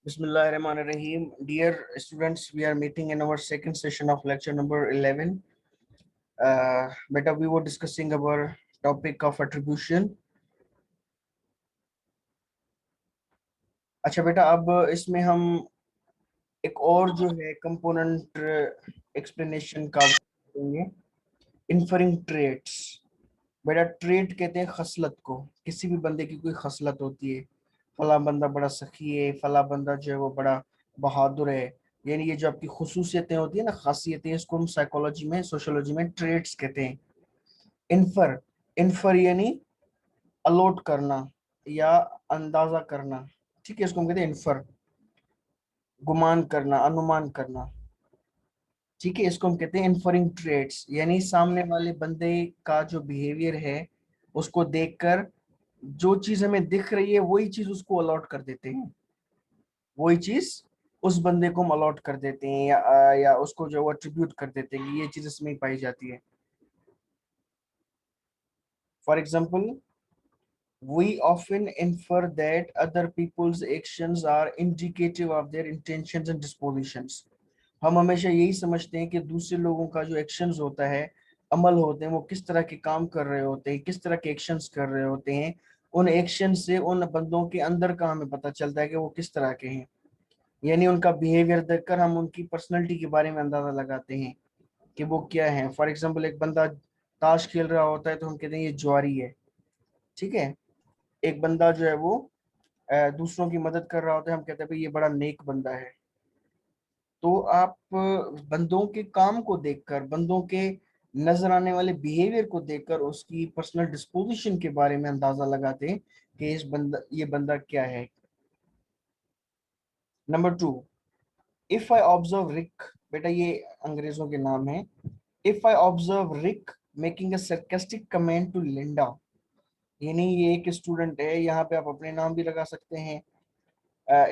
Bismillahirrahmanirrahim. Dear students, we are meeting in our second session of lecture number 11. Beta, we were discussing our topic of attribution. अच्छा बेटा, अब इसमें हम एक और जो है कंपोनेंट एक्सप्लेनेशन का करेंगे, इन्फरिंग ट्रेट्स। बेटा, ट्रेट कहते हैं खसलत को। किसी भी बंदे की कोई खसलत होती है, फला बंदा बड़ा सखी है, फला बंदा जो है वो बड़ा बहादुर है। यानी ये जो आपकी खुसूसियतें होती है ना, खासियतें, इसको हम साइकोलॉजी में, सोशियोलॉजी में ट्रेट्स कहते हैं। इन्फर, इन्फर यानी अलॉट करना या अंदाजा करना। ठीक है, इसको हम कहते हैं इन्फर, गुमान करना, अनुमान करना। ठीक है, इसको हम कहते हैं इन्फरिंग ट्रेट्स, यानी सामने वाले बंदे का जो बिहेवियर है उसको देखकर जो चीज हमें दिख रही है वही चीज उसको अलॉट कर देते हैं, वही चीज उस बंदे को हम अलॉट कर देते हैं या उसको जो अट्रीब्यूट कर देते हैं कि ये चीज इसमें ही पाई जाती है। For example, we often infer that other people's actions are indicative of their intentions and dispositions. हम हमेशा यही समझते हैं कि दूसरे लोगों का जो एक्शंस होता है, अमल होते हैं, वो किस तरह के काम कर रहे होते हैं, किस तरह के एक्शंस कर रहे होते हैं। उन एक्शन से उन बंदों के अंदर का हमें पता चलता है कि वो किस तरह के हैं। यानी उनका बिहेवियर देखकर हम उनकी पर्सनैलिटी के बारे में अंदाजा लगाते हैं कि वो क्या है। फॉर एग्जाम्पल, एक बंदा ताश खेल रहा होता है तो हम कहते हैं ये जुआरी है। ठीक है, एक बंदा जो है वो दूसरों की मदद कर रहा होता है, हम कहते हैं भाई ये बड़ा नेक बंदा है। तो आप बंदों के काम को देखकर, बंदों के नजर आने वाले बिहेवियर को देखकर उसकी पर्सनल डिस्पोजिशन के बारे में अंदाजा लगाते हैं कि ये बंदा क्या है। Number 2, if I observe Rick. बेटा, ये अंग्रेजों के नाम है। If I observe Rick making a sarcastic comment to Linda, यानी ये एक स्टूडेंट है, यहाँ पे आप अपने नाम भी लगा सकते हैं।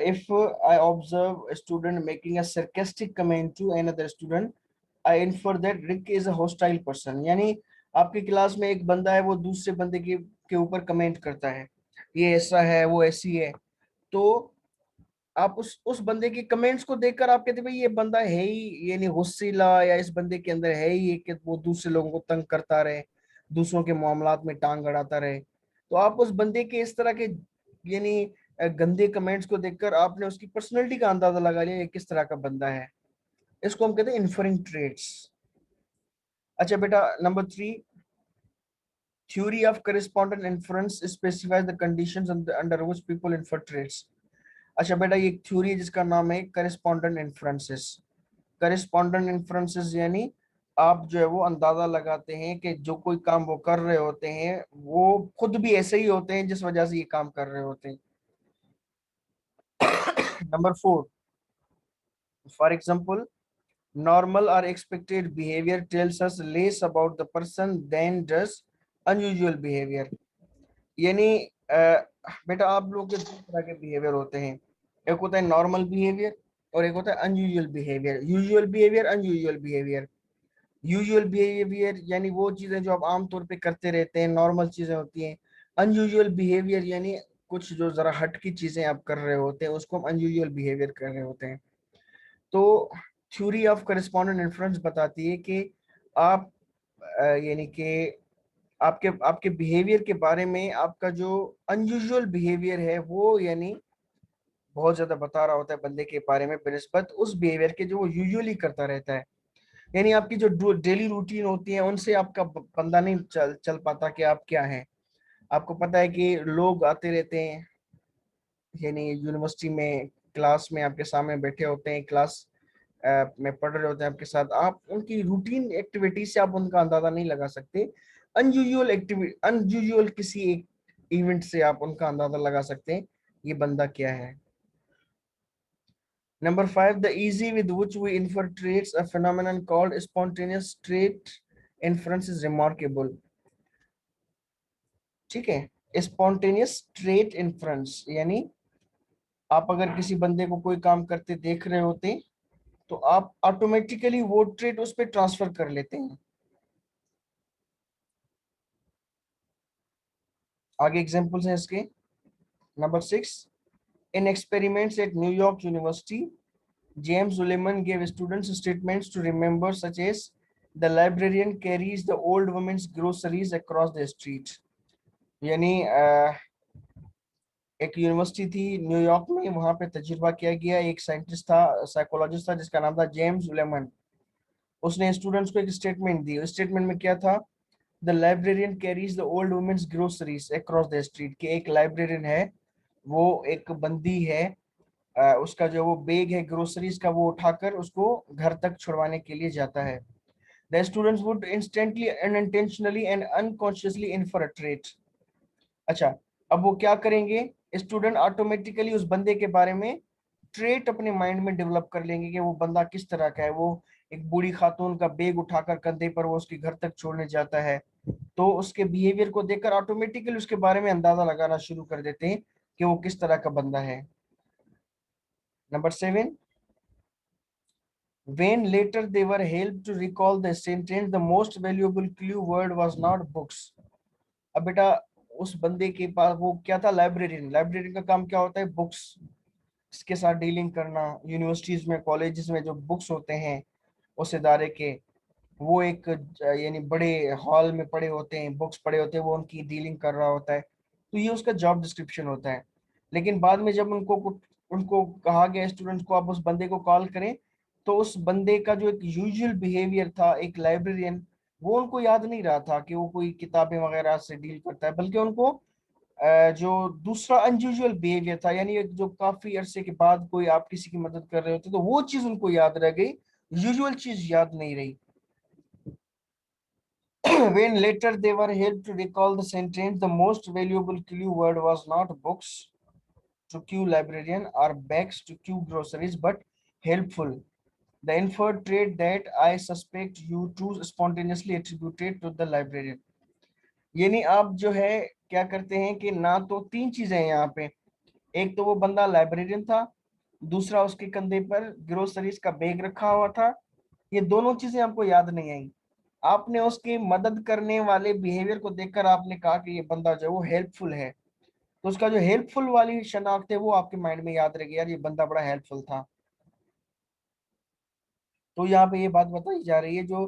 If I observe a student making a sarcastic comment to another student, I infer that Rick is a hostile person. यानी आपकी क्लास में एक बंदा है, वो दूसरे बंदे के ऊपर कमेंट करता है, ये ऐसा है, वो ऐसी है। तो आप उस बंदे के कमेंट्स को देखकर आप कहते हैं भाई ये बंदा है ही यानी होशिला, या इस बंदे के अंदर है ही ये कि वो दूसरे लोगों को तंग करता रहे, दूसरों के मामलात में टांग अड़ाता रहे। तो आप उस बंदे के इस तरह के यानी गंदे कमेंट्स को देखकर आपने उसकी पर्सनैलिटी का अंदाजा लगा लिया ये किस तरह का बंदा है। इसको हम कहते हैं इन्फरिंग ट्रेट्स। अच्छा बेटा, number 3, theory of correspondent inference specifies the conditions under which people infer traits. अच्छा बेटा, ये एक थ्योरी है जिसका नाम है करेस्पॉन्डेंट इन्फ्रेंसेस। करेस्पॉन्डेंट इन्फ्रेंसेस यानी आप जो है वो अंदाजा लगाते हैं कि जो कोई काम वो कर रहे होते हैं वो खुद भी ऐसे ही होते हैं जिस वजह से ये काम कर रहे होते हैं। Number 4, for example, normal or expected behavior tells us less about the person than does unusual behavior. यानी बेटा, आप लोग के दो तरह के बिहेवियर होते हैं, एक होता है नॉर्मल बिहेवियर और एक होता है unusual behaviour. Usual behaviour, unusual behaviour. Usual behaviour यानी वो चीजें जो आप आमतौर पे करते रहते हैं, नॉर्मल चीजें होती हैं। अनयूजुअल बिहेवियर यानी कुछ जो जरा हट की चीजें आप कर रहे होते हैं उसको हम अनयूजुअल बिहेवियर कर रहे होते हैं। तो थ्योरी ऑफ करेस्पॉन्डेंट इन्फ्लुएंस बताती है कि आप यानी कि आपके आपके बिहेवियर के बारे में, आपका जो अनयूजुअल बिहेवियर है वो यानी बहुत ज्यादा बता रहा होता है बंदे के बारे में बनिस्बत उस बिहेवियर के जो वो यूजुअली करता रहता है। यानी आपकी जो डेली रूटीन होती है उनसे आपका बंदा नहीं चल चल पाता कि आप क्या हैं। आपको पता है कि लोग आते रहते हैं, यानी यूनिवर्सिटी में क्लास में आपके सामने बैठे होते हैं, क्लास में पढ़ रहे होते हैं आपके साथ, आप उनकी रूटीन एक्टिविटी से आप उनका अंदाजा नहीं लगा सकते। अनयूजुअल एक्टिविटी, अनयूजुअल किसी एक इवेंट से आप उनका अंदाजा लगा सकते हैं ये बंदा क्या है। Number 5, the easy with which we infer traits a phenomenon called spontaneous trait inference is remarkable। ठीक है, स्पॉन्टेनियस ट्रेट इन्फ्रेंस यानी आप अगर किसी बंदे को कोई काम करते देख रहे होते तो आप ऑटोमेटिकली वो ट्रेट उस पर ट्रांसफर कर लेते हैं। आगे एग्जांपल्स हैं इसके। Number 6, In experiments at New York University, James Uleman gave students statements to remember, such as the librarian carries the old woman's groceries across the street. यानी एक यूनिवर्सिटी थी न्यूयॉर्क में, वहां पे तजुर्बा किया गया। एक साइंटिस्ट था, साइकोलॉजिस्ट था, जिसका नाम था जेम्स उलेमन। उसने स्टूडेंट्स को एक स्टेटमेंट दी। स्टेटमेंट में क्या था? The librarian carries the old women's groceries across the street. कि एक लाइब्रेरियन है, वो एक बंदी है, उसका जो वो बैग है ग्रोसरीज का, वो उठाकर उसको घर तक छुड़वाने के लिए जाता है। The students would instantly unintentionally and unconsciously infer a trait. अच्छा, अब वो क्या करेंगे? स्टूडेंट ऑटोमेटिकली उस बंदे के बारे में ट्रेट अपने माइंड में डेवलप कर लेंगे कि वो बंदा किस तरह का है। वो एक बूढ़ी खातून का बैग उठाकर कंधे पर वो उसके घर तक छोड़ने जाता है, तो उसके बिहेवियर को देखकर ऑटोमेटिकली उसके बारे में अंदाजा लगाना शुरू कर देते हैं कि वो किस तरह का बंदा है। Number 7, when later they were helped to recall the sentence, the most valuable clue word was not books. अब बेटा, उस बंदे के पास वो क्या था? लाइब्रेरियन। लाइब्रेरियन का काम क्या होता है? बुक्स के साथ डीलिंग करना। यूनिवर्सिटीज में, कॉलेजेस में जो बुक्स होते हैं उस इदारे के, वो एक यानी बड़े हॉल में पड़े होते हैं, बुक्स पड़े होते हैं, वो उनकी डीलिंग कर रहा होता है। तो ये उसका जॉब डिस्क्रिप्शन होता है। लेकिन बाद में जब उनको कहा गया स्टूडेंट्स को आप उस बंदे को कॉल करें, तो उस बंदे का जो एक यूजुअल बिहेवियर था, एक लाइब्रेरियन, वो उनको याद नहीं रहा था कि वो कोई किताबें वगैरह से डील करता है, बल्कि उनको जो दूसरा अनयूजुअल बिहेवियर था, यानी एक जो काफी अरसे के बाद कोई आप किसी की मदद कर रहे होते तो वो चीज उनको याद रह गई, यूजुअल चीज याद नहीं रही। When later they were helped to recall the sentence, the most valuable clue word was not books to queue librarian or bags to queue groceries, but helpful. The inferred trait that I suspect you to spontaneously attributed to the librarian. यानी आप जो है क्या करते हैं कि ना तो तीन चीजें हैं यहाँ पे। एक तो वो बंदा लाइब्रेरियन था, दूसरा उसके कंधे पर ग्रोसरीज का बैग रखा हुआ था। ये दोनों चीजें आपको याद नहीं आई। आपने उसकी मदद करने वाले बिहेवियर को देखकर आपने कहा कि ये बंदा जो है वो हेल्पफुल है, तो उसका जो हेल्पफुल वाली शनाख्त है वो आपके माइंड में याद रहेगी, यार ये बंदा बड़ा हेल्पफुल था। तो यहाँ पे ये बात बताई जा रही है, जो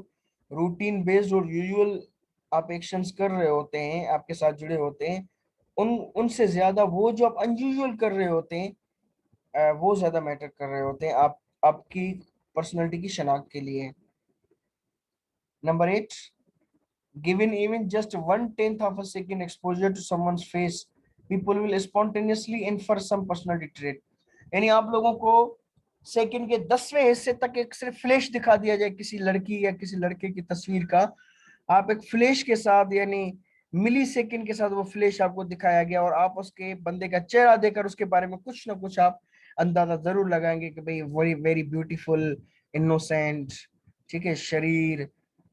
रूटीन बेस्ड और यूजुअल आप एक्शंस कर रहे होते हैं, आपके साथ जुड़े होते हैं, उन उनसे ज्यादा वो जो आप अनयूजुअल कर रहे होते हैं, वो ज्यादा मैटर कर रहे होते हैं आप आपकी पर्सनैलिटी की शनाख्त के लिए। Number 8, given even just 1/10 of a second exposure to someone's face, people will spontaneously infer some personality trait. यानी आप लोगों को सेकंड के 10वें हिस्से तक एक सिर्फ फ्लैश दिखा दिया जाए किसी लड़की या किसी लड़के की तस्वीर का, आप एक फ्लैश के साथ, यानी मिली सेकंड के साथ वो फ्लैश आपको दिखाया गया, और आप उसके बंदे का चेहरा देखकर उसके बारे में कुछ ना कुछ आप अंदाजा जरूर लगाएंगे कि भाई वेरी वेरी ब्यूटीफुल, इनोसेंट, ठीक है, शरीर,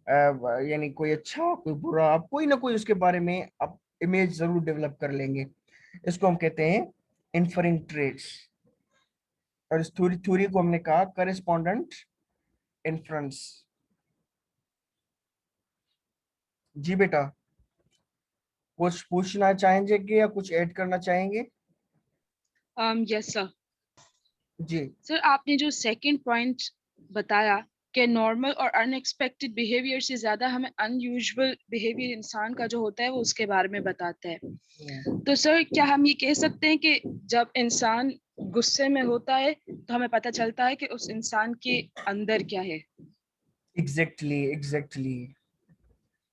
यानी कोई अच्छा कोई बुरा, आप कोई ना कोई उसके बारे में आप इमेज जरूर डेवलप कर लेंगे। इसको हम कहते हैं इन्फरिंग ट्रेट्स। और इस थ्योरी थ्योरी को हमने कहा करेस्पॉन्डेंट इन्फ्रेंस। जी बेटा, कुछ पूछना चाहेंगे कि या कुछ ऐड करना चाहेंगे? Yes sir. जी। सर, आपने जो सेकंड पॉइंट बताया कि नॉर्मल और अनएक्सपेक्टेड बिहेवियर से ज्यादा हमें अनयूजुअल बिहेवियर इंसान का जो होता है वो उसके बारे में बताता है, तो सर क्या हम ये कह सकते हैं कि जब इंसान गुस्से में होता है तो हमें पता चलता है कि उस इंसान के अंदर क्या है? Exactly exactly.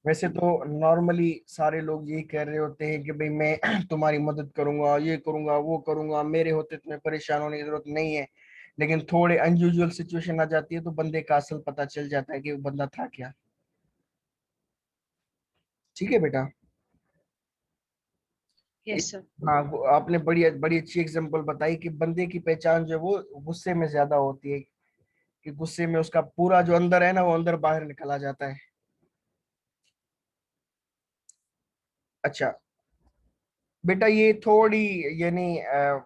वैसे तो नॉर्मली सारे लोग यही कह रहे होते हैं कि भाई मैं तुम्हारी मदद करूंगा, ये करूंगा, वो करूंगा, मेरे होते तुम्हें परेशान होने की जरूरत नहीं है। लेकिन थोड़े अनयूजुअल सिचुएशन आ जाती है तो बंदे का असल पता चल जाता है कि वो बंदा था क्या। ठीक है बेटा। Yes sir. हाँ, आपने बड़ी बड़ी अच्छी एग्जांपल बताई कि बंदे की पहचान जो है वो गुस्से में ज्यादा होती है, कि गुस्से में उसका पूरा जो अंदर है ना वो अंदर बाहर निकला जाता है। अच्छा बेटा, ये थोड़ी यानी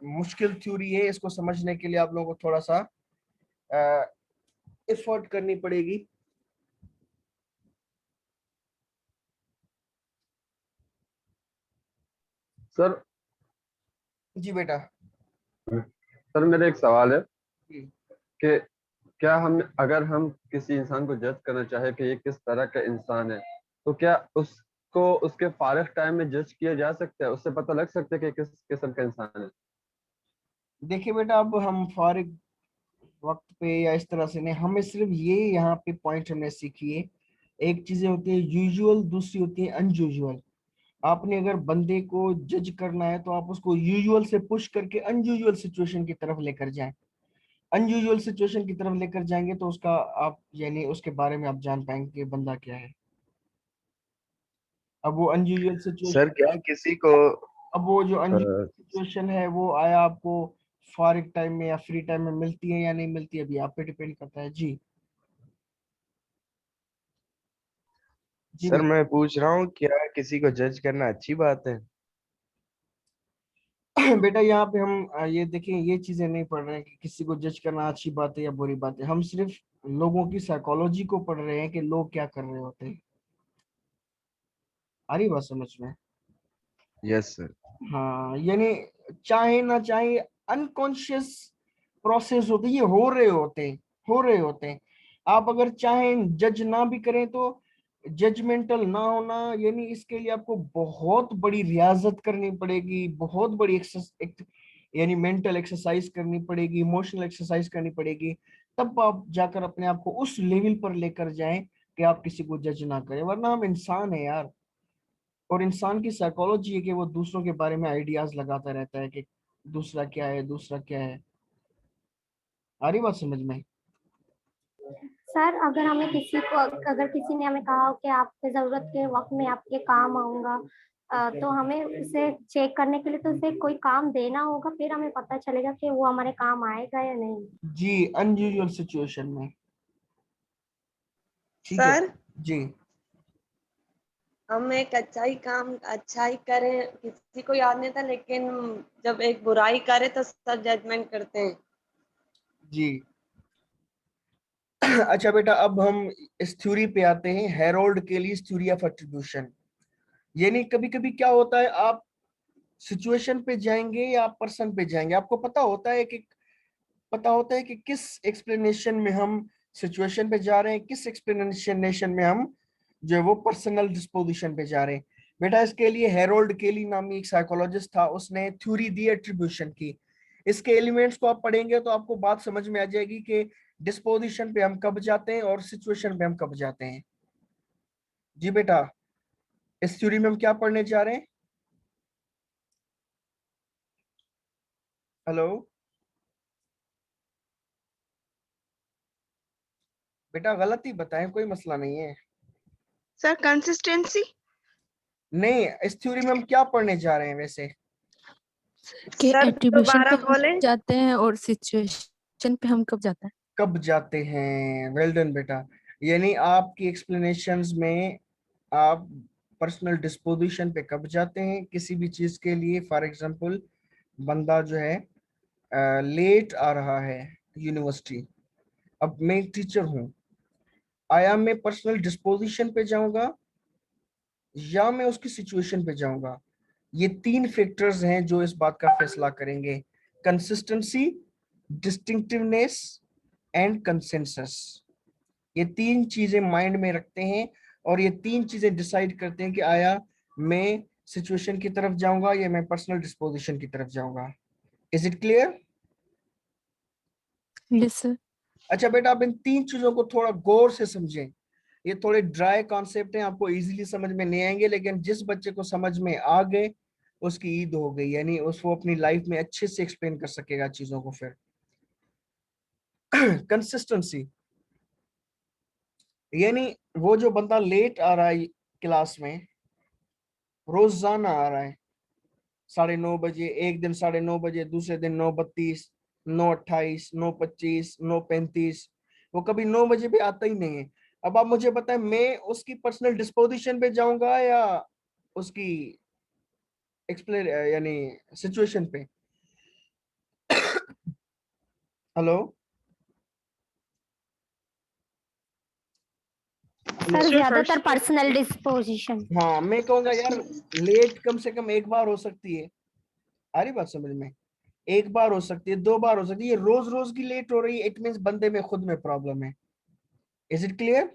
मुश्किल थ्योरी है, इसको समझने के लिए आप लोगों को थोड़ा सा एफर्ट करनी पड़ेगी। सर जी बेटा। सर मेरा एक सवाल है जी। कि क्या अगर हम किसी इंसान को जज करना चाहे कि ये किस तरह का इंसान है, तो क्या उसको उसके फारिग टाइम में जज किया जा सकता है? उससे पता लग सकता है कि किस किस्म का इंसान है? देखिए बेटा, अब हम फारिग वक्त पे या इस तरह से नहीं, हमें सिर्फ ये यहाँ पे पॉइंट हमने सीखी है। एक चीजें होती है यूजुअल, दूसरी होती है अनयूजुअल। आपने अगर बंदे को जज करना है तो आप उसको यूजुअल से पुश करके अनयूजुअल सिचुएशन की तरफ लेकर जाएं। अनयूजुअल सिचुएशन की तरफ लेकर जाएंगे तो उसका आप यानी उसके बारे में आप जान पाएंगे कि बंदा क्या है। अब वो अनयूजुअल सर सिचुएशन, क्या किसी को अब वो जो अ, अनयूजुअल सिचुएशन है वो आया आपको फारिग टाइम में या फ्री टाइम में मिलती है या नहीं मिलती है, अभी आप पे डिपेंड करता है। जी। जी सर मैं पूछ रहा हूँ क्या किसी को जज करना अच्छी बात है? बेटा यहाँ पे हम ये देखें, ये चीजें नहीं पढ़ रहे हैं कि किसी को जज करना अच्छी बात है या बुरी बात है। हम सिर्फ लोगों की साइकोलॉजी को पढ़ रहे हैं कि लोग क्या कर रहे होते हैं। आ रही बात समझ में? Yes sir. हाँ, यानी चाहे ना चाहे अनकॉन्शियस प्रोसेस होते हैं, ये हो रहे होते हैं, हो रहे होते हैं। आप अगर चाहें जज ना भी करें तो जजमेंटल ना होना, यानी इसके लिए आपको बहुत बड़ी रियाजत करनी पड़ेगी, बहुत बड़ी यानी मेंटल एक्सरसाइज करनी पड़ेगी, इमोशनल एक्सरसाइज करनी पड़ेगी। तब आप जाकर अपने आप को उस लेवल पर लेकर जाएं कि आप किसी को जज ना करें, वरना हम इंसान है यार। और इंसान की साइकोलॉजी है कि वो दूसरों के बारे में आइडियाज लगाता रहता है कि दूसरा क्या है, दूसरा क्या है। आ रही बात समझ में? सर अगर हमें किसी को, अगर किसी ने हमें कहा हो कि आपके जरूरत के वक्त में आपके काम आऊंगा, तो हमें उसे चेक करने के लिए तो उसे कोई काम देना होगा, फिर हमें पता चलेगा कि वो हमारे काम आएगा या नहीं। जी, अनयूजुअल सिचुएशन में। ठीक है। सर जी। हम एक अच्छाई करें किसी को याद नहीं था, लेकिन जब एक बुराई करे तो सब जजमेंट करते हैं। जी। अच्छा बेटा, अब हम इस थ्योरी पे आते हैं, हेरोल्ड केलीज थ्योरी ऑफ एट्रीब्यूशन। यानी कभी कभी क्या होता है, आप सिचुएशन पे जाएंगे या आप पर्सन पे जाएंगे, आपको पता होता है कि किस एक्सप्लेनेशन में हम सिचुएशन पे जा रहे हैं, किस एक्सप्लेनेशन में हम जो है वो पर्सनल डिस्पोजिशन पे जा रहे हैं। बेटा इसके लिए हेरोल्ड केली नामी एक साइकोलॉजिस्ट था, उसने थ्योरी दी एट्रीब्यूशन की। इसके एलिमेंट्स को आप पढ़ेंगे तो आपको बात समझ में आ जाएगी कि डिस्पोजिशन पे हम कब जाते हैं और सिचुएशन पे हम कब जाते हैं। जी बेटा, इस थ्योरी में हम क्या पढ़ने जा रहे हैं? हेलो बेटा, गलती बताएं, कोई मसला नहीं है। सर कंसिस्टेंसी नहीं, इस थ्योरी में हम क्या पढ़ने जा रहे हैं वैसे? कि सर एट्रीब्यूशन दोबारा पे हम बोले। जाते हैं और सिचुएशन पे हम कब जाते हैं। कब जाते हैं, वेल डन बेटा। यानी आपकी एक्सप्लेनेशंस में आप पर्सनल डिस्पोजिशन पे कब जाते हैं किसी भी चीज के लिए। फॉर एग्जांपल, बंदा जो है लेट आ रहा है यूनिवर्सिटी। अब मैं एक टीचर हूँ, आया मैं पर्सनल डिस्पोजिशन पे जाऊंगा या मैं उसकी सिचुएशन पे जाऊंगा? ये तीन फैक्टर्स हैं जो इस बात का फैसला करेंगे। Consistency, distinctiveness and consensus. ये तीन चीजें माइंड में रखते हैं और ये तीन चीजें डिसाइड करते हैं कि आया मैं सिचुएशन की तरफ जाऊंगा या मैं पर्सनल डिस्पोजिशन की तरफ जाऊंगा। Is it clear? Yes sir. अच्छा बेटा, आप इन तीन चीजों को थोड़ा गौर से समझें। ये थोड़े ड्राई कॉन्सेप्ट हैं, आपको इजीली समझ में नहीं आएंगे, लेकिन जिस बच्चे को समझ में आ गए उसकी ईद हो गई, यानी उसको अपनी लाइफ में अच्छे से एक्सप्लेन कर सकेगा चीजों को। फिर कंसिस्टेंसी, यानी वो जो बंदा लेट आ रहा है क्लास में, रोजाना आ रहा है 9:30 बजे, एक दिन 9:30 बजे, दूसरे दिन 9:32, 9:28, 9:25, 9:35, वो कभी 9 बजे भी आता ही नहीं है। अब आप मुझे बताएं, मैं उसकी पर्सनल डिस्पोजिशन पे जाऊंगा या उसकी एक्सप्लेन यानी सिचुएशन पे? हेलो सर ज्यादातर पर्सनल डिस्पोजिशन। हाँ, मैं कहूंगा यार लेट कम से कम एक बार हो सकती है। आ रही बात समझ में? एक बार हो सकती है, 2 बार हो सकती है, ये रोज रोज की लेट हो रही है, इट मींस बंदे में खुद में प्रॉब्लम है। Is it clear?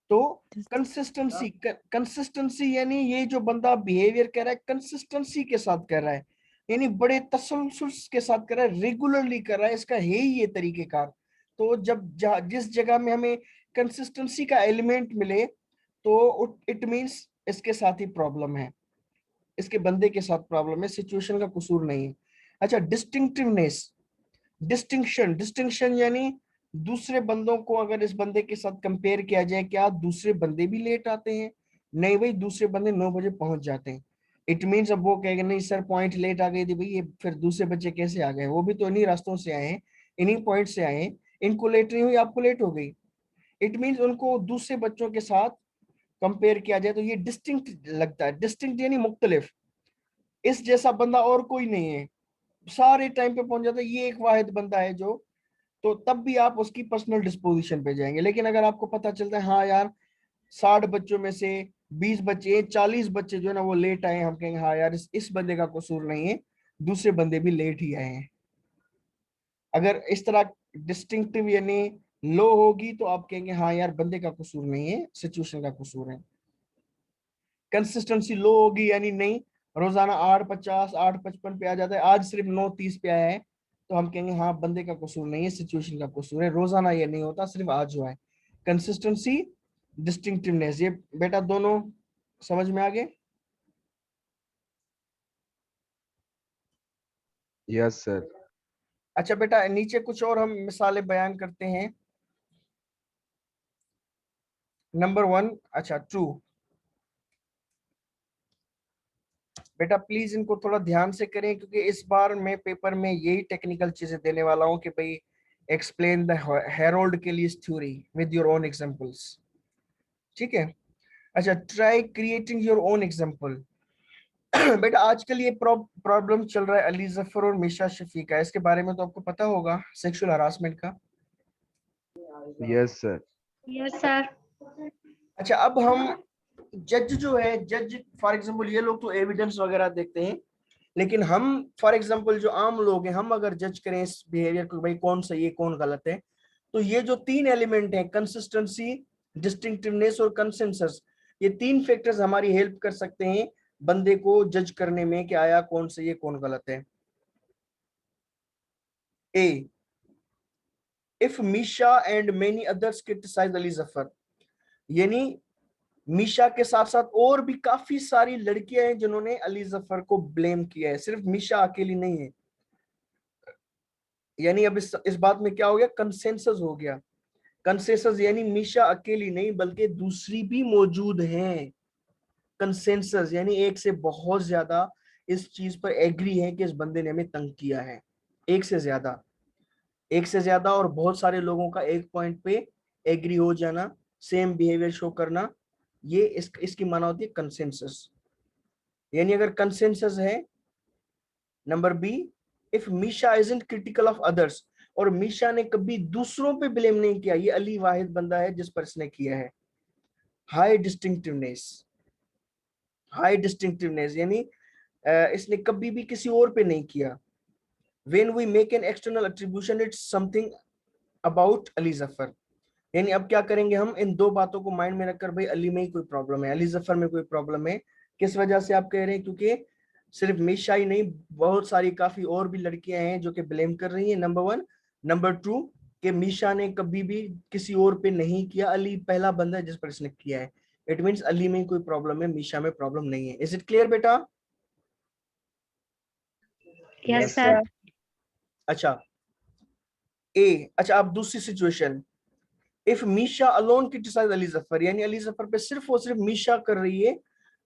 तो कंसिस्टेंसी, कंसिस्टेंसी यानी ये जो बंदा बिहेवियर कर रहा है कंसिस्टेंसी के साथ कर रहा है, यानी बड़े तसल्सल के साथ कर रहा है, रेगुलरली कर रहा है, इसका है ही ये तरीकेकार। तो जब जिस जगह में हमें कंसिस्टेंसी का एलिमेंट मिले तो इट मींस इसके साथ ही प्रॉब्लम है, इसके बंदे के साथ प्रॉब्लम है, सिचुएशन का कसूर नहीं है। अच्छा, डिस्टिंक्टिवनेस, डिस्टिंक्शन, डिस्टिंक्शन यानी दूसरे बंदों को अगर इस बंदे के साथ कंपेयर किया जाए, क्या दूसरे बंदे भी लेट आते हैं? नहीं भाई, दूसरे बंदे 9 बजे पहुंच जाते हैं। इट मीन्स अब वो कहेगा नहीं सर पॉइंट लेट आ गई थी भाई, ये फिर दूसरे बच्चे कैसे आ गए? वो भी तो इन्हीं रास्तों से आए हैं, इन्हीं पॉइंट से आए हैं, इनको लेट नहीं हुई, आपको लेट हो गई। इट मीन्स उनको दूसरे बच्चों के साथ कंपेयर किया जाए तो ये डिस्टिंक्ट लगता है। डिस्टिंक्ट यानी मुख्तलिफ, इस जैसा बंदा और कोई नहीं है, सारे टाइम पे पहुंच जाता है, ये एक वाहिद बंदा है जो, तो तब भी आप उसकी पर्सनल डिस्पोजिशन पे जाएंगे। लेकिन अगर आपको पता चलता है हाँ यार 60 बच्चों में से 20 बच्चे, 40 बच्चे जो है ना वो लेट आए, हम कहेंगे हाँ यार इस बंदे का कसूर नहीं है, दूसरे बंदे भी लेट ही आए हैं। अगर इस तरह डिस्टिंक्टिव यानी लो होगी तो आप कहेंगे हाँ यार बंदे का कसूर नहीं है, सिचुएशन का कसूर है। कंसिस्टेंसी लो होगी यानी नहीं, रोजाना 8:50 8:55 पे आ जाता है, आज सिर्फ 9:30 पे आया है, तो हम कहेंगे हाँ बंदे का कसूर नहीं है, सिचुएशन का कसूर है, रोजाना ये नहीं होता, सिर्फ आज हुआ है। कंसिस्टेंसी, डिस्टिंक्टिवनेस, ये बेटा दोनों समझ में आ गए? Yes sir. अच्छा बेटा, नीचे कुछ और हम मिसालें बयान करते हैं। नंबर 1, अच्छा ट्रू। बेटा प्लीज इनको थोड़ा ध्यान से करें, क्योंकि इस बार मैं पेपर में यही टेक्निकल चीजें देने वाला हूं कि भाई एक्सप्लेन द हेरोल्ड केलीस theory with your own examples, ठीक है? अच्छा, try creating your own example. बेटा आजकल ये प्रॉब्लम चल रहा है अली जफर और मिशा शफी का, इसके बारे में तो आपको पता होगा, सेक्सुअल हरासमेंट का। Yes sir. Yes sir. अच्छा, अब हम जज जो है, जज फॉर एग्जांपल ये लोग तो एविडेंस वगैरह देखते हैं, लेकिन हम फॉर एग्जांपल जो आम लोग हैं, हम अगर जज करें इस बिहेवियर को भाई कौन सही है कौन गलत है, तो ये जो 3 एलिमेंट हैं कंसिस्टेंसी, डिस्टिंक्टिवनेस और कंसेंसस, ये 3 फैक्टर्स हमारी हेल्प कर सकते हैं बंदे को जज करने में कि आया कौन सही है कौन गलत है। A, if Meesha and many others criticise Ali Zafar, यानी मीशा के साथ साथ और भी काफी सारी लड़कियां हैं जिन्होंने अली जफर को ब्लेम किया है, सिर्फ मीशा अकेली नहीं है। यानी अब इस बात में क्या हो गया, कंसेंसस हो गया। कंसेंसस यानी मीशा अकेली नहीं बल्कि दूसरी भी मौजूद हैं। कंसेंसस यानी एक से बहुत ज्यादा इस चीज पर एग्री है कि इस बंदे ने हमें तंग किया है, एक से ज्यादा, एक से ज्यादा और बहुत सारे लोगों का एक पॉइंट पे एग्री हो जाना, सेम बिहेवियर शो करना, ये इसकी माना होती है कंसेंसस। यानी अगर कंसेंसस है, number B, if Meesha isn't critical of others, और मीशा ने कभी दूसरों पे ब्लेम नहीं किया, ये अली वाहिद बंदा है जिस पर इसने किया है। हाई डिस्टिंक्टिवनेस, हाई डिस्टिंक्टिवनेस यानी इसने कभी भी किसी और पे नहीं किया। When we make an external attribution it's something about Ali Zafar, यानी अब क्या करेंगे हम, इन 2 बातों को माइंड में रखकर भाई अली में ही कोई प्रॉब्लम है, अली जफर में कोई प्रॉब्लम है। किस वजह से आप कह रहे हैं? क्योंकि सिर्फ मीशा ही नहीं, बहुत सारी काफी और भी लड़कियां हैं जो कि ब्लेम कर रही हैं, नंबर 1। नंबर 2 कि मीशा ने कभी भी किसी और पे नहीं किया, अली पहला बंदा है जिस पर इसने किया है। इट मींस अली में कोई प्रॉब्लम है, मीशा में प्रॉब्लम नहीं है। इज इट क्लियर बेटा? Yes sir. अच्छा, ए, अच्छा अब दूसरी situation, if Meesha alone criticize Ali Zafar, यानी अली जफर पे सिर्फ और सिर्फ मीशा कर रही है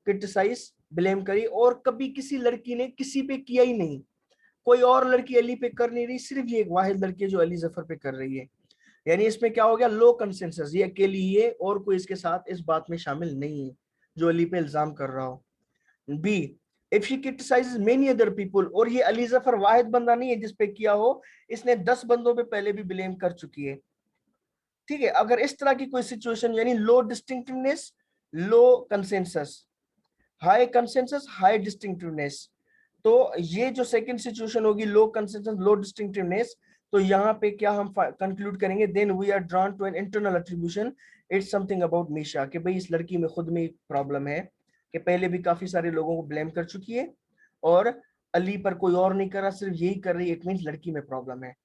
क्रिटिसाइज, ब्लेम करी, और कभी किसी लड़की ने किसी पे किया ही नहीं, कोई और लड़की अली पे कर नहीं रही, सिर्फ ये एक वाहिद लड़की है जो अली जफर पे कर रही है। यानी इसमें क्या हो गया, लो कंसेंसस, ये अकेली ही है और कोई इसके साथ इस बात में शामिल नहीं है जो अली पे इल्जाम कर रहा हो। B, if she criticizes many other people, और ये अली जफर वाहिद बंदा नहीं है जिस पे किया हो, इसने 10 बंदों पे पहले भी ब्लेम कर चुकी है। ठीक है, अगर इस तरह की कोई सिचुएशन, यानी low distinctiveness, low consensus, high consensus, high distinctiveness, तो ये जो सेकंड सिचुएशन होगी, लो कंसिस्टेंस, लो डिस्टिंक्टिवनेस, तो यहाँ पे क्या हम कंक्लूड करेंगे, then we are drawn to an internal attribution, it's something about Meesha, कि भाई इस लड़की में खुद में प्रॉब्लम है, कि पहले भी काफी सारे लोगों को ब्लेम कर चुकी है और अली पर कोई और नहीं कर रहा, सिर्फ यही कर रही है, इट मींस लड़की में प्रॉब्लम है।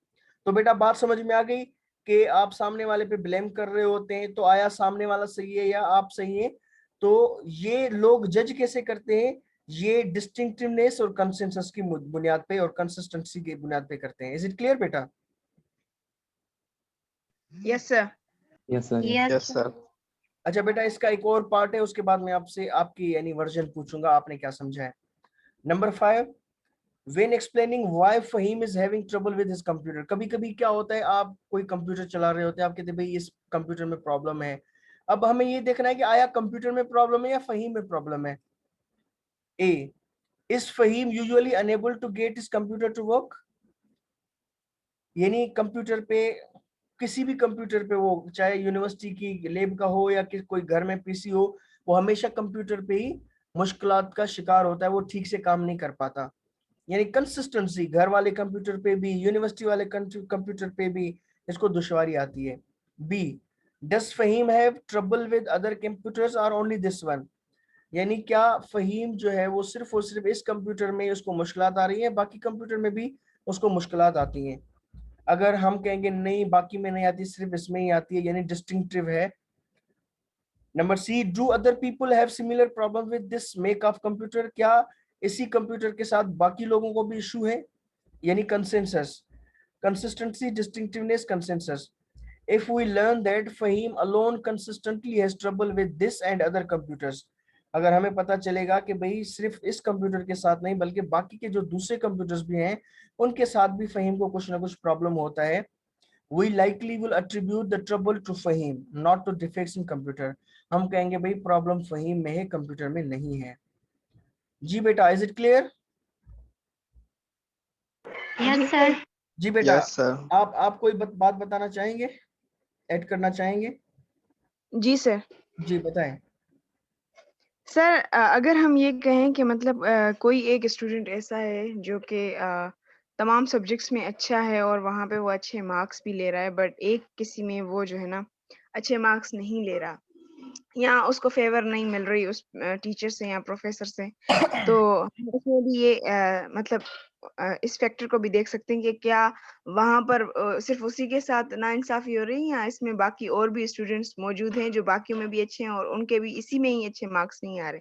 तो बेटा बात समझ में आ गई कि आप सामने वाले पे ब्लेम कर रहे होते हैं, तो आया सामने वाला सही है या आप सही है? तो ये लोग जज कैसे करते हैं, ये डिस्टिंक्टिवनेस और कंसेंसस की बुनियाद पे और कंसिस्टेंसी की बुनियाद पे करते हैं। इज इट क्लियर बेटा? Yes sir. Yes sir. Yes sir. अच्छा बेटा, इसका एक और पार्ट है, उसके बाद मैं आपसे आपकी यानी वर्जन पूछूंगा, आपने क्या समझा है। Number 5, when explaining why Fahim is having trouble with his computer, कभी कभी क्या होता है, आप कोई कंप्यूटर चला रहे होते हैं, आप कहते हैं भाई इस कंप्यूटर में प्रॉब्लम है। अब हमें ये देखना है कि आया कंप्यूटर में प्रॉब्लम है या फहीम में प्रॉब्लम है। ए, is Fahim usually unable to get his computer to work, यानी कंप्यूटर पे, किसी भी कंप्यूटर पे, वो चाहे यूनिवर्सिटी की लैब का हो या कोई घर में पीसी हो, वो हमेशा कंप्यूटर पे ही मुश्किलात का शिकार होता है, वो ठीक से काम नहीं कर पाता। यानी कंसिस्टेंसी घर वाले कंप्यूटर पे भी, यूनिवर्सिटी वाले कंप्यूटर पे भी इसको दुश्वारी आती है। B, does Faheem have trouble with other computers और ओनली दिस वन, यानी क्या फहीम जो है वो सिर्फ और सिर्फ इस कंप्यूटर में उसको मुश्किलात आ रही है, बाकी कंप्यूटर में भी उसको मुश्किलात आती हैं? अगर हम कहेंगे नहीं बाकी में नहीं आती, सिर्फ इसमें ही आती है, यानी डिस्टिंक्टिव है। Number C, do other people have similar problem with this make of computer, क्या इसी कंप्यूटर के साथ बाकी लोगों को भी इशू है, यानी consensus, consistency, distinctiveness, consensus. If we learn that Fahim alone consistently has trouble with this and other computers, अगर हमें पता चलेगा कि भाई सिर्फ इस कंप्यूटर के साथ नहीं बल्कि बाकी के जो दूसरे कंप्यूटर्स भी हैं उनके साथ भी फहीम को कुछ ना कुछ प्रॉब्लम होता है, we likely will attribute the trouble to Fahim, not to defects in computer. हम कहेंगे भाई प्रॉब्लम फहीम में है, कंप्यूटर में नहीं है। जी बेटा, is it clear? Yes sir. जी बेटा, यस सर। आप कोई बात बताना चाहेंगे, ऐड करना चाहेंगे? जी सर। जी बताएं। सर अगर हम ये कहें कि मतलब कोई एक स्टूडेंट ऐसा है जो कि तमाम सब्जेक्ट्स में अच्छा है और वहाँ पे वो अच्छे मार्क्स भी ले रहा है, बट एक किसी में वो जो है ना अच्छे मार्क्स नहीं ले रहा, या उसको फेवर नहीं मिल रही उस टीचर से या प्रोफेसर से, तो हम इसमें भी ये मतलब इस फैक्टर को भी देख सकते हैं कि क्या वहाँ पर सिर्फ उसी के साथ नाइंसाफी हो रही है या इसमें बाकी और भी स्टूडेंट्स मौजूद हैं जो बाकियों में भी अच्छे हैं और उनके भी इसी में ही अच्छे मार्क्स नहीं आ रहे।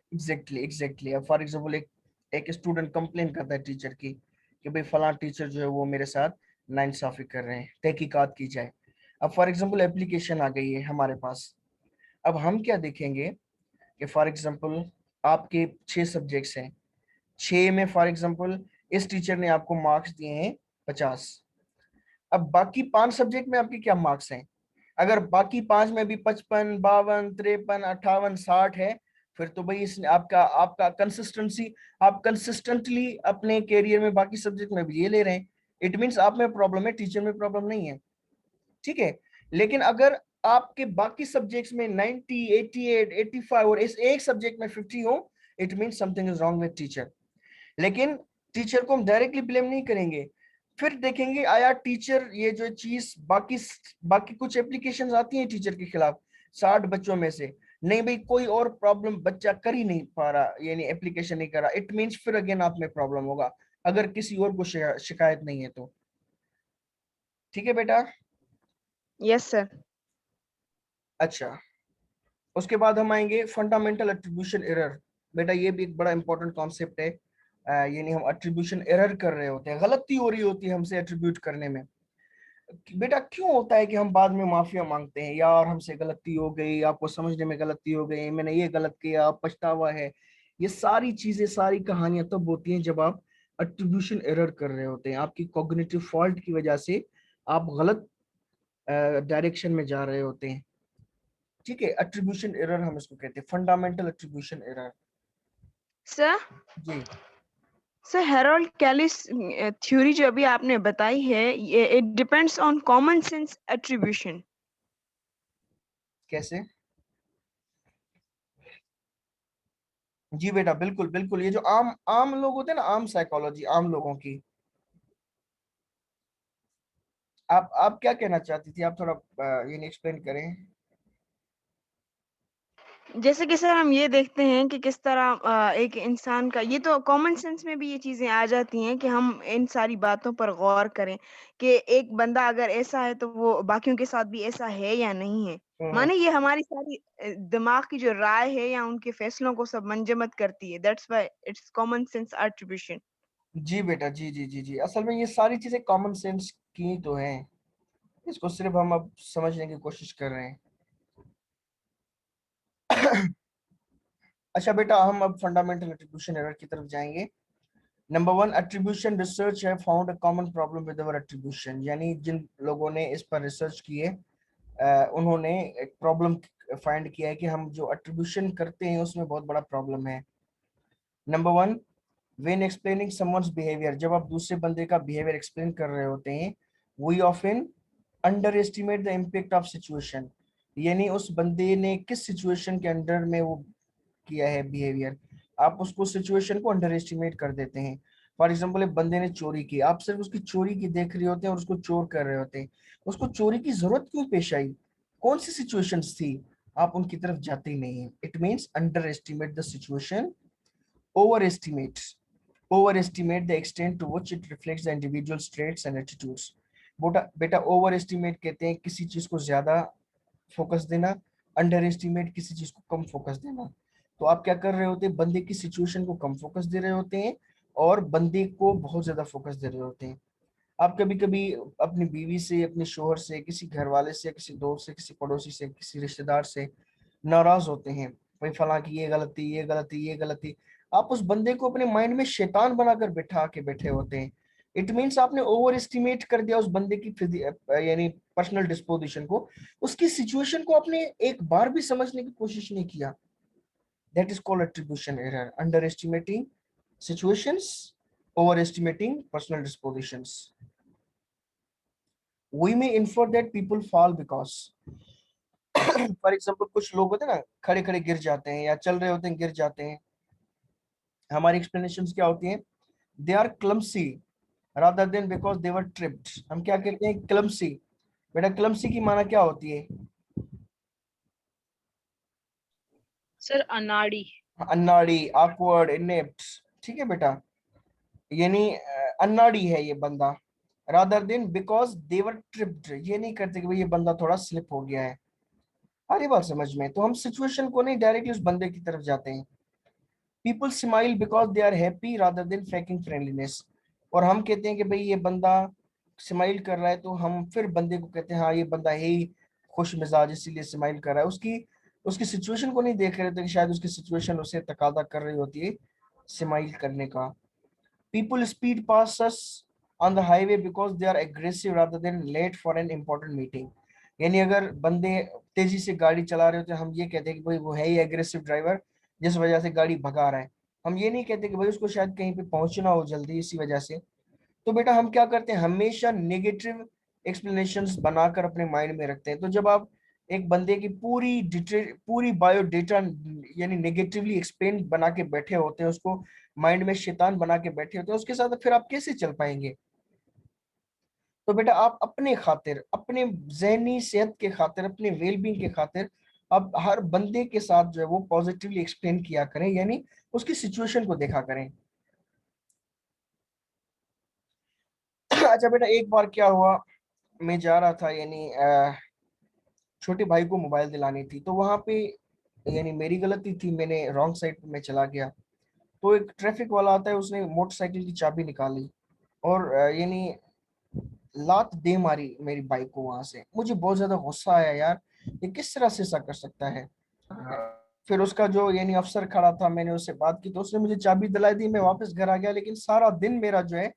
एग्जैक्टली। अब फॉर एग्जांपल एक स्टूडेंट कंप्लेन करता है टीचर की कि भाई फलां टीचर जो है वो मेरे साथ नाइंसाफी कर रहे हैं, तहकीकात की जाए। अब फॉर एग्जांपल एप्लीकेशन आ गई है हमारे पास, अब हम क्या देखेंगे कि फॉर एग्जांपल आपके 6 सब्जेक्ट्स हैं, 6 में फॉर एग्जांपल इस टीचर ने आपको मार्क्स दिए हैं 50, अब बाकी 5 सब्जेक्ट में आपके क्या मार्क्स हैं? अगर बाकी 5 में भी 55, 52, 53, 58, 60 है, फिर तो भाई इसने आपका आपका कंसिस्टेंसी, आप कंसिस्टेंटली अपने कैरियर में बाकी सब्जेक्ट में भी ये ले रहे हैं, इट मींस आप में प्रॉब्लम है, टीचर में प्रॉब्लम नहीं है। ठीक है, लेकिन अगर आपके बाकी सब्जेक्ट्स में 90, 88, 85 और इस एक सब्जेक्ट में 50 हो, it means something is wrong with teacher. लेकिन टीचर को हम डायरेक्टली ब्लेम नहीं करेंगे, फिर देखेंगे आया टीचर ये जो चीज बाकी कुछ एप्लीकेशंस आती हैं टीचर के खिलाफ 60 बच्चों में से, नहीं भाई कोई और प्रॉब्लम बच्चा कर ही नहीं पा रहा, यानी एप्लीकेशन नहीं कर रहा, इट मींस फिर अगेन आप में प्रॉब्लम होगा, अगर किसी और को शिकायत नहीं है तो। ठीक है बेटा? Yes sir. अच्छा, उसके बाद हम आएंगे फंडामेंटल एट्रीब्यूशन एरर। बेटा ये भी एक बड़ा इंपॉर्टेंट कॉन्सेप्ट है, यानी हम एट्रीब्यूशन एरर कर रहे होते हैं, गलती हो रही होती है हमसे एट्रीब्यूट करने में। बेटा क्यों होता है कि हम बाद में माफिया मांगते हैं, यार हमसे गलती हो गई, आपको समझने में गलती हो गई, मैंने ये गलत किया, पछतावा है। ये सारी चीजें, सारी कहानियां तब होती हैं जब आप एट्रीब्यूशन एरर कर रहे होते हैं, आपकी कॉग्निटिव फॉल्ट की वजह से आप गलत डायरेक्शन में जा रहे होते हैं। ठीक है, एट्रीब्यूशन एरर हम इसको कहते हैं, फंडामेंटल एट्रीब्यूशन एरर। सर जी सर हेरोल्ड कैलिस थ्योरी जो अभी आपने बताई है, ये it depends on common sense attribution. कैसे? जी बेटा, बिल्कुल बिल्कुल, ये जो आम आम लोग होते हैं ना, आम साइकोलॉजी आम लोगों की। आप क्या कहना चाहती थी, आप थोड़ा ये एक्सप्लेन करें। जैसे कि सर हम ये देखते हैं कि किस तरह एक इंसान का ये तो कॉमन सेंस में भी ये चीज़ें आ जाती हैं कि हम इन सारी बातों पर गौर करें कि एक बंदा अगर ऐसा है तो वो बाकियों के साथ भी ऐसा है या नहीं है। हम्म। माने ये हमारी सारी दिमाग की जो राय है या उनके फैसलों को सब मंजमद करती है। That's why it's common sense attribution. जी बेटा, जी जी जी जी, असल में ये सारी चीजें कॉमन सेंस की तो हैं, इसको सिर्फ हम अब समझने की कोशिश कर रहे हैं। अच्छा बेटा, हम अब फंडामेंटल एट्रीब्यूशन एरर की तरफ जाएंगे। नंबर 1, एट्रीब्यूशन रिसर्च है found a common problem with our attribution, यानी जिन लोगों ने इस पर रिसर्च की है उन्होंने एक प्रॉब्लम फाइंड किया है कि हम जो एट्रीब्यूशन करते हैं उसमें बहुत बड़ा प्रॉब्लम है। Number 1, when explaining someone's behaviour, जब आप दूसरे बंदे का बिहेवियर एक्सप्लेन कर रहे होते हैं, we often underestimate the impact of situation, यानी उस बंदे ने किस सिचुएशन के अंडर में वो किया है बिहेवियर, आप उसको सिचुएशन को अंडर एस्टिमेट कर देते हैं। फॉर एग्जाम्पल, एक बंदे ने चोरी की, आप सिर्फ उसकी चोरी की देख रहे होते हैं और उसको चोर कर रहे होते हैं, उसको चोरी की जरूरत क्यों पेश आई, कौन सी सिचुएशंस थी, आप उनकी तरफ जाते ही नहीं है। It means under estimate the situation, overestimate overestimate the extent to which it reflects the individual's traits and attitudes। बेटा बेटा, ओवर एस्टिमेट कहते हैं किसी चीज को ज्यादा फोकस देना, अंडर एस्टिमेट किसी चीज को कम फोकस देना। तो आप क्या कर रहे होते हैं, बंदे की सिचुएशन को कम फोकस दे रहे होते हैं और बंदे को बहुत ज्यादा फोकस दे रहे होते हैं। आप कभी कभी अपनी बीवी से, अपने शोहर से, किसी घर वाले से, किसी दोस्त से, किसी पड़ोसी से, किसी रिश्तेदार से नाराज होते हैं, भाई फला की ये गलती, ये गलती, ये गलती, आप उस बंदे को अपने माइंड में शैतान बनाकर बिठा के बैठे होते हैं। इट मीन्स आपने ओवर एस्टिमेट कर दिया उस बंदे की यानी पर्सनल डिस्पोजिशन को, उसकी सिचुएशन को आपने एक बार भी समझने की कोशिश नहीं किया। That is called attribution error, underestimating situations, overestimating personal dispositions. We may infer that people fall because for example कुछ लोग होते हैं ना, खड़े खड़े गिर जाते हैं या चल रहे होते हैं गिर जाते हैं, हमारी एक्सप्लेनेशन क्या होती है, they are clumsy rather than because they were tripped. हम क्या कहते हैं, क्लमसी। बेटा क्लमसी की माना क्या होती है, सर अनाड़ी। अन्नाड़ी, awkward, inept, ठीक है बेटा, यानी अन्नाड़ी है ये बंदा। Rather than because they were tripped, ये नहीं करते कि भाई ये बंदा थोड़ा स्लिप हो गया है। आ रही बात समझ में, तो हम सिचुएशन को नहीं, डायरेक्टली उस बंदे की तरफ जाते हैं। People smile because they are happy rather than faking friendliness, और हम कहते हैं कि भाई ये बंदा स्माइल कर रहा है, तो हम फिर बंदे को कहते हैं हाँ ये बंदा है ही खुश मिजाज इसीलिए स्माइल कर रहा है। उसकी उसकी सिचुएशन को नहीं देख रहे थे कि शायद उसकी सिचुएशन उसे तकादा कर रही होती है स्माइल करने का। People speed pass us on the highway because they are aggressive rather than late for an important meeting, यानी अगर बंदे तेजी से गाड़ी चला रहे होते हैं, हम ये कहते हैं कि भाई वो है ही एग्रेसिव ड्राइवर जिस वजह से गाड़ी भगा रहा है। हम ये नहीं कहते कि भाई उसको शायद कहीं पे पहुंचना हो जल्दी इसी वजह से। तो बेटा हम क्या करते हैं, हमेशा नेगेटिव एक्सप्लेनेशंस बनाकर अपने माइंड में रखते हैं। तो जब आप एक बंदे की पूरी डिटेल, पूरी बायोडेटा यानी नेगेटिवली एक्सप्लेन बना के बैठे होते हैं, उसको माइंड में शैतान बना के बैठे होते हैं, उसके साथ फिर आप कैसे चल पाएंगे। तो बेटा आप अपने खातिर, अपने जहनी सेहत के खातिर, अपने वेलबींग के खातिर आप हर बंदे के साथ जो है वो पॉजिटिवली एक्सप्लेन किया करें, यानी उसकी सिचुएशन को देखा करें। अच्छा बेटा, एक बार क्या हुआ, मैं जा रहा था, यानी छोटे भाई को मोबाइल दिलानी थी, तो वहां पे यानी मेरी गलती थी, मैंने रॉन्ग साइड पे मैं चला गया। तो एक ट्रैफिक वाला आता है, उसने मोटरसाइकिल की चाबी निकाली और यानी लात दे मारी मेरी बाइक को। वहां से मुझे बहुत ज्यादा गुस्सा आया, यार ये किस तरह से ऐसा कर सकता है। फिर उसका जो यानी अफसर खड़ा था, मैंने उससे बात की तो उसने मुझे चाबी दिलाई दी, मैं वापस घर आ गया। लेकिन सारा दिन मेरा जो है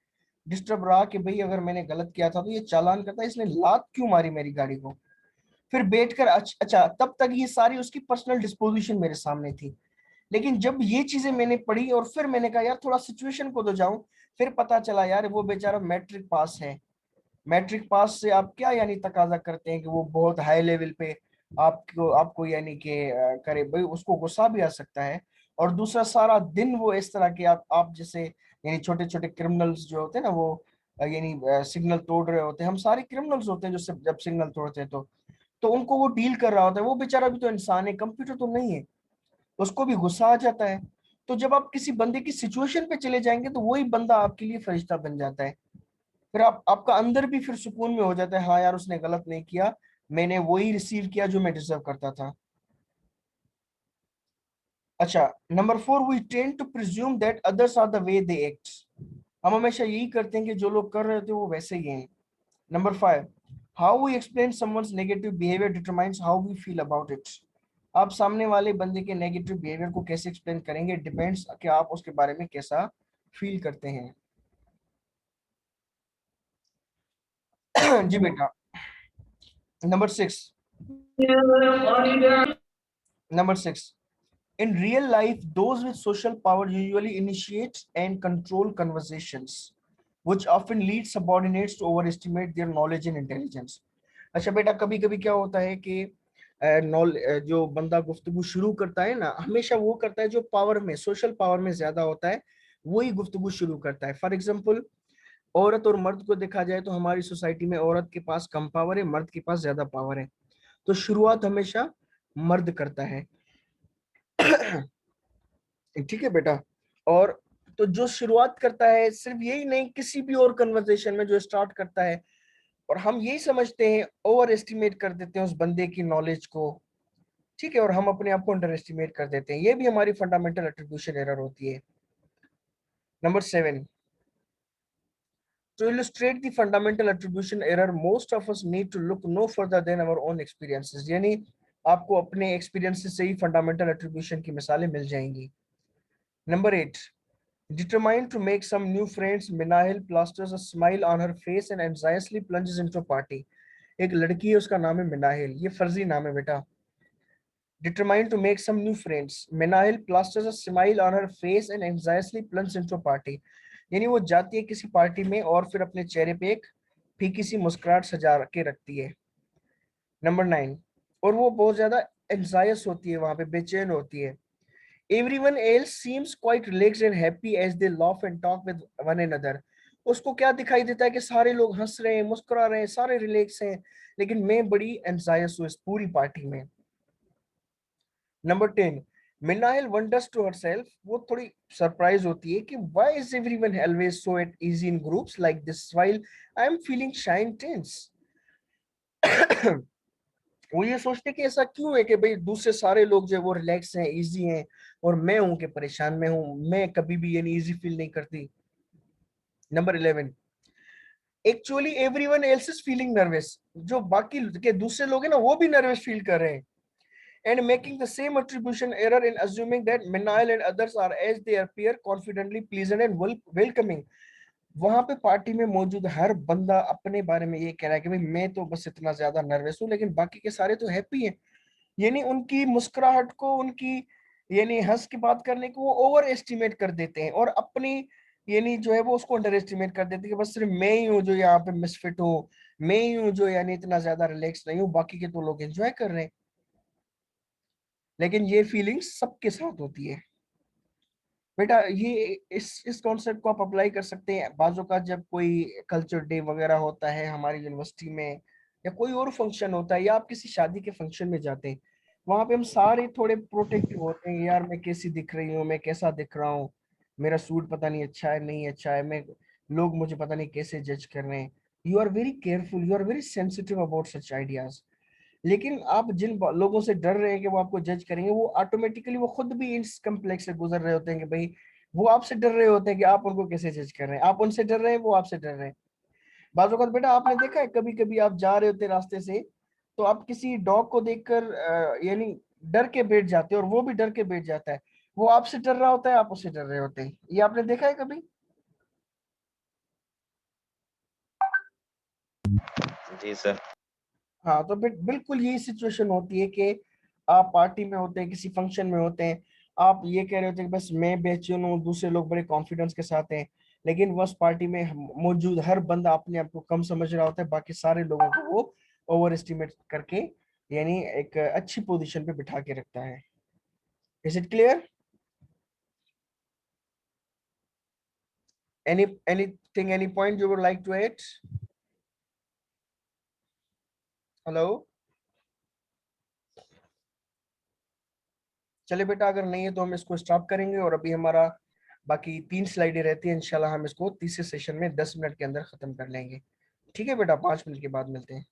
डिस्टर्ब रहा कि भाई अगर मैंने गलत किया था तो ये चालान करता, इसने लात क्यों मारी मेरी गाड़ी को। फिर बैठकर अच्छा, तब तक ये सारी उसकी पर्सनल डिस्पोजिशन मेरे सामने थी। लेकिन जब ये चीजें मैंने पढ़ी और फिर मैंने कहा यार थोड़ा सिचुएशन को तो जाऊं, फिर पता चला यार वो बेचारा मैट्रिक पास है। मैट्रिक पास से आप क्या यानी तकाजा करते हैं कि वो बहुत हाई लेवल पे आपको आपको यानी कि करे, भाई उसको गुस्सा भी आ सकता है। और दूसरा सारा दिन वो इस तरह के आप जैसे यानी छोटे छोटे क्रिमिनल्स जो होते हैं ना, वो यानी सिग्नल तोड़ रहे होते हैं, हम सारे क्रिमिनल्स होते हैं जो जब सिग्नल तोड़ते हैं तो उनको वो डील कर रहा होता है, वो बेचारा भी तो इंसान है, कंप्यूटर तो नहीं है, उसको भी गुस्सा आ जाता है। तो जब आप किसी बंदे की सिचुएशन पे चले जाएंगे तो वही बंदा आपके लिए फरिश्ता बन जाता है, फिर आपका अंदर भी फिर सुकून में हो जाता है, हाँ यार उसने गलत नहीं किया, मैंने वही रिसीव किया जो मैं डिजर्व करता था। अच्छा, number 4, we tend to presume that others are the way they act. हम हमेशा यही करते हैं कि जो लोग कर रहे होते हैं वो वैसे ही हैं। Number 5, how we explain someone's negative behaviour determines how we feel about it. आप सामने वाले बंदे के नेगेटिव बिहेवियर को कैसे एक्सप्लेन करेंगे, डिपेंड्स कि आप उसके बारे में कैसा फील करते हैं। जी बेटा। Number 6, in real life those with social power usually initiate and control conversations which often lead subordinates to overestimate their knowledge and intelligence। अच्छा बेटा, कभी कभी क्या होता है कि जो बंदा गुफ्तगू शुरू करता है ना, हमेशा वो करता है जो पावर में, सोशल पावर में ज्यादा होता है, वही गुफ्तगू शुरू करता है। फॉर एग्जाम्पल, औरत और मर्द को देखा जाए तो हमारी सोसाइटी में औरत के पास कम पावर है, मर्द के पास ज्यादा पावर है, तो शुरुआत हमेशा मर्द करता है। ठीक है बेटा। और तो जो शुरुआत करता है, सिर्फ यही नहीं, किसी भी और कन्वर्सेशन में जो स्टार्ट करता है, और हम यही समझते हैं, ओवर एस्टिमेट कर देते हैं उस बंदे की नॉलेज को, ठीक है, और हम अपने आप को अंडर एस्टिमेट कर देते हैं, ये भी हमारी फंडामेंटल एट्रीब्यूशन एरर होती है। Number 7, to illustrate the fundamental attribution error most of us need to look no further than our own experiences। यानी आपको अपने एक्सपीरियंसेस से ही फंडामेंटल एट्रीब्यूशन की मिसालें मिल जाएंगी। Number 8, determined to make some new friends, Minahil plasters a smile on her face and anxiously plunges into a party। एक लड़की है, उसका नाम है मिनाहिल, ये फर्जी नाम है बेटा। Determined to make some new friends, Minahil plasters a smile on her face and anxiously plunges into a party। यानी वो जाती है किसी पार्टी में और फिर अपने चेहरे पे एक फीकी सी मुस्कुराहट सजा के रखती है। नंबर 9, और वो बहुत ज्यादा एंजायस होती है, वहां पे बेचैन होती है। Everyone else seems quite relaxed and happy as they laugh and talk with one another। उसको क्या दिखाई देता है कि सारे लोग हंस रहे हैं, मुस्कुरा रहे हैं, सारे रिलैक्स हैं, लेकिन मैं बड़ी एंजायस हूँ इस पूरी पार्टी में। नंबर 10, मिनाइल वंडर्स टू हरसेल्फ, वो थोड़ी सरप्राइज होती है कि why is everyone always so at easy in groups like this while I am feeling shy and tense। वो ये सोचते कि ऐसा क्यों है कि भाई दूसरे सारे लोग जो है वो रिलैक्स हैं, इजी हैं, और मैं हूं कि परेशान में हूं, मैं कभी भी ये नहीं इजी फील नहीं करती। Number 11, actually everyone else is feeling nervous, जो बाकी के दूसरे लोग हैं ना, वो भी नर्वस फील कर रहे हैं। And making the same attribution error in assuming that मिनाइल and others are as they appear confidently pleasant and welcoming. वहां पे पार्टी में मौजूद हर बंदा अपने बारे में ये कह रहा है कि भाई मैं तो बस इतना ज्यादा नर्वस हूँ, लेकिन बाकी के सारे तो हैप्पी हैं। यानी उनकी मुस्कुराहट को, उनकी यानी हंस के बात करने को वो ओवर एस्टिमेट कर देते हैं, और अपनी यानी जो है वो उसको अंडर एस्टिमेट कर देते हैं कि बस सिर्फ मैं ही हूँ जो यहाँ पे मिसफिट हूँ, मैं ही हूँ जो यानी इतना ज्यादा रिलैक्स नहीं हूँ, बाकी के तो लोग एंजॉय कर रहे हैं। लेकिन ये फीलिंग्स सबके साथ होती है बेटा। ये इस कॉन्सेप्ट को आप अप्लाई कर सकते हैं बाजू का, जब कोई कल्चर डे वगैरह होता है हमारी यूनिवर्सिटी में, या कोई और फंक्शन होता है, या आप किसी शादी के फंक्शन में जाते हैं, वहां पे हम सारे थोड़े प्रोटेक्टिव होते हैं, यार मैं कैसी दिख रही हूँ, मैं कैसा दिख रहा हूँ, मेरा सूट पता नहीं अच्छा है नहीं अच्छा है, मैं लोग मुझे पता नहीं कैसे जज कर रहे हैं। You are very careful, you are very sensitive about such ideas. लेकिन आप जिन लोगों से डर रहे हैं कि वो आपको जज करेंगे, वो ऑटोमेटिकली वो खुद भी इस कम्प्लेक्स से गुजर रहे होते हैं कि भाई वो आपसे डर रहे होते हैं कि आप उनको कैसे जज कर रहे हैं, आप उनसे डर रहे हैं, वो आपसे डर रहे हैं। बाज़ औक़ात बेटा आपने देखा है, कभी कभी आप जा रहे होते रास्ते से, तो आप किसी डॉग को देखकर यानी डर के बैठ जाते हैं, और वो भी डर के बैठ जाता है, वो आपसे डर रहा होता है, आप उससे डर रहे होते हैं। ये आपने देखा है कभी? जी सर। हाँ, तो बिल्कुल यही सिचुएशन होती है कि आप पार्टी में होते हैं, किसी फंक्शन में होते हैं, आप ये कह रहे होते हैं कि बस मैं बेचैन हूँ, दूसरे लोग बड़े कॉन्फिडेंस के साथ हैं, लेकिन बस पार्टी में मौजूद हर बंदा अपने आप को कम समझ रहा होता है, बाकी सारे लोगों को वो ओवर एस्टिमेट करके यानी एक अच्छी पोजीशन पे बिठा के रखता है। Is it clear? any point you would like to add? Hello, चलिए बेटा, अगर नहीं है तो हम इसको स्टॉप करेंगे और अभी हमारा बाकी 3 स्लाइडें रहती हैं, इंशाल्लाह हम इसको तीसरे सेशन में 10 मिनट के अंदर खत्म कर लेंगे। ठीक है बेटा, 5 मिनट के बाद मिलते हैं।